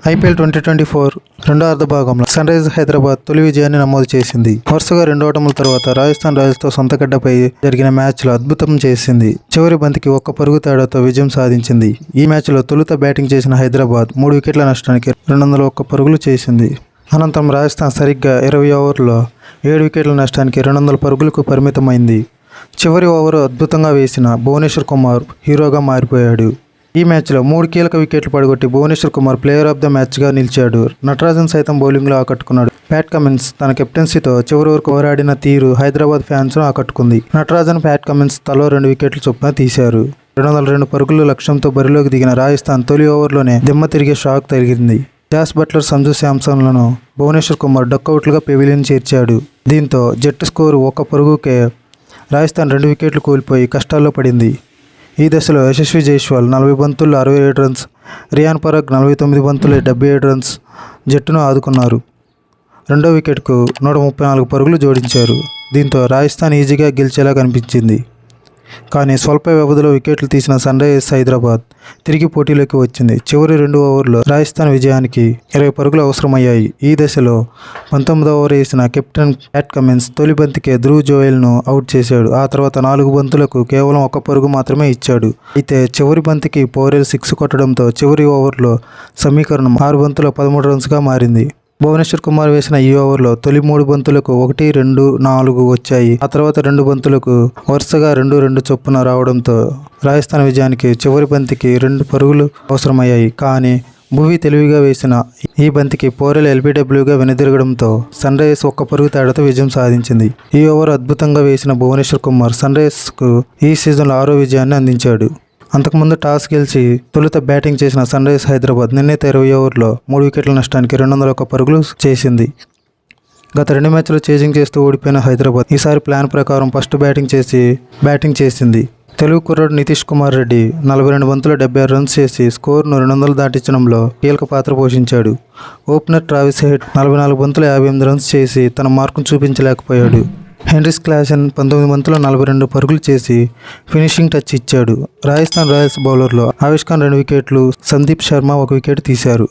IPL 2024 రెండో అర్ధ భాగంలో సన్ రైజర్స్ హైదరాబాద్ తొలి విజయాన్ని నమోదు చేసింది. వరుసగా 2 ఓటముల తర్వాత రాజస్థాన్ రాయల్స్తో సొంత గడ్డపై జరిగిన మ్యాచ్లో అద్భుతం చేసింది. చివరి బంతికి 1 పరుగు తేడాతో విజయం సాధించింది. ఈ మ్యాచ్లో తొలుత బ్యాటింగ్ చేసిన హైదరాబాద్ 3 వికెట్ల నష్టానికి 201 పరుగులు చేసింది. అనంతరం రాజస్థాన్ సరిగ్గా 20 ఓవర్లలో 7 వికెట్ల నష్టానికి 200 పరుగులకు పరిమితమైంది. చివరి ఓవర్ అద్భుతంగా వేసిన భువనేశ్వర్ కుమార్ హీరోగా మారిపోయాడు. ఈ మ్యాచ్లో 3 కీలక వికెట్లు పడగొట్టి Bhuvneshwar Kumar player of the మ్యాచ్గా నిలిచాడు. నటరాజన్ సైతం బౌలింగ్లో ఆకట్టుకున్నాడు. ప్యాట్ కమిన్స్ తన కెప్టెన్సీతో చివరి వరకు పోరాడిన తీరు హైదరాబాద్ ఫ్యాన్స్ను ఆకట్టుకుంది. నటరాజన్, ప్యాట్ కమిన్స్ తలో 2 వికెట్లు చొప్పున తీశారు. 202 పరుగుల లక్ష్యంతో బరిలోకి దిగిన రాజస్థాన్ తొలి ఓవర్లోనే దిమ్మ తిరిగే షాక్ తగిలింది. జాస్ బట్లర్, సంజు శాంసన్లను భువనేశ్వర్ కుమార్ డక్అవుట్లుగా పెవిలియన్ చేర్చాడు. దీంతో జట్టు స్కోరు 1 పరుగుకే రాజస్థాన్ 2 వికెట్లు కోల్పోయి కష్టాల్లో పడింది. ఈ దశలో యశస్వి జైస్వాల్ 40 బంతుల్లో 67 రన్స్, రియాన్ పరాగ్ 49 బంతుల్లో 77 రన్స్ జట్టును ఆదుకున్నారు. రెండో వికెట్కు 134 పరుగులు జోడించారు. దీంతో రాజస్థాన్ ఈజీగా గెలిచేలా కనిపించింది. కానీ స్వల్ప వ్యవధిలో వికెట్లు తీసిన సన్ రైజర్స్ హైదరాబాద్ తిరిగి పోటీలోకి వచ్చింది. చివరి 2 ఓవర్లో రాజస్థాన్ విజయానికి 20 పరుగులు అవసరమయ్యాయి. ఈ దశలో 19వ ఓవర్ వేసిన కెప్టెన్ ప్యాట్ కమిన్స్ తొలి బంతికే ధ్రువ్ జోయల్ను అవుట్ చేశాడు. ఆ తర్వాత 4 బంతులకు కేవలం 1 పరుగు మాత్రమే ఇచ్చాడు. అయితే చివరి బంతికి పోరెల్ 6 కొట్టడంతో చివరి ఓవర్లో సమీకరణం 6 బంతుల 13 రన్స్గా మారింది. భువనేశ్వర్ కుమార్ వేసిన ఈ ఓవర్లో తొలి 3 బంతులకు 1, 2, 4 వచ్చాయి. ఆ తర్వాత 2 బంతులకు వరుసగా 2, 2 చొప్పున రావడంతో రాజస్థాన్ విజయానికి చివరి బంతికి 2 పరుగులు అవసరమయ్యాయి. కానీ భువి తెలివిగా వేసిన ఈ బంతికి పోరెల్ ఎల్బీడబ్ల్యూగా వెనుదిరగడంతో సన్ రైజర్స్ 1 పరుగు తేడాతో విజయం సాధించింది. ఈ ఓవర్ అద్భుతంగా వేసిన భువనేశ్వర్ కుమార్ సన్ రైజర్స్కు ఈ సీజన్లో 6వ విజయాన్ని అందించాడు. అంతకుముందు టాస్ గెలిచి తొలుత బ్యాటింగ్ చేసిన సన్ రైజర్స్ హైదరాబాద్ నిర్ణీత 20 ఓవర్లో 3 వికెట్ల నష్టానికి 201 పరుగులు చేసింది. గత 2 మ్యాచ్లు చేజింగ్ చేస్తూ ఓడిపోయిన హైదరాబాద్ ఈసారి ప్లాన్ ప్రకారం ఫస్ట్ బ్యాటింగ్ చేసింది. తెలుగు కుర్రాడు నితీష్ కుమార్ రెడ్డి 42 బంతులు 76 రన్స్ చేసి స్కోర్ను 200 దాటించడంలో కీలక పాత్ర పోషించాడు. ఓపెనర్ ట్రావిస్ హెడ్ 44 బంతులు 58 రన్స్ చేసి తన మార్కును చూపించలేకపోయాడు. హెన్రిస్ క్లాసెన్ 19 బంతుల్లో 42 పరుగులు చేసి ఫినిషింగ్ టచ్ ఇచ్చాడు. రాజస్థాన్ రాయల్స్ బౌలర్లో ఆవేష్ ఖాన్ 2 వికెట్లు, సందీప్ శర్మ 1 వికెట్ తీశారు.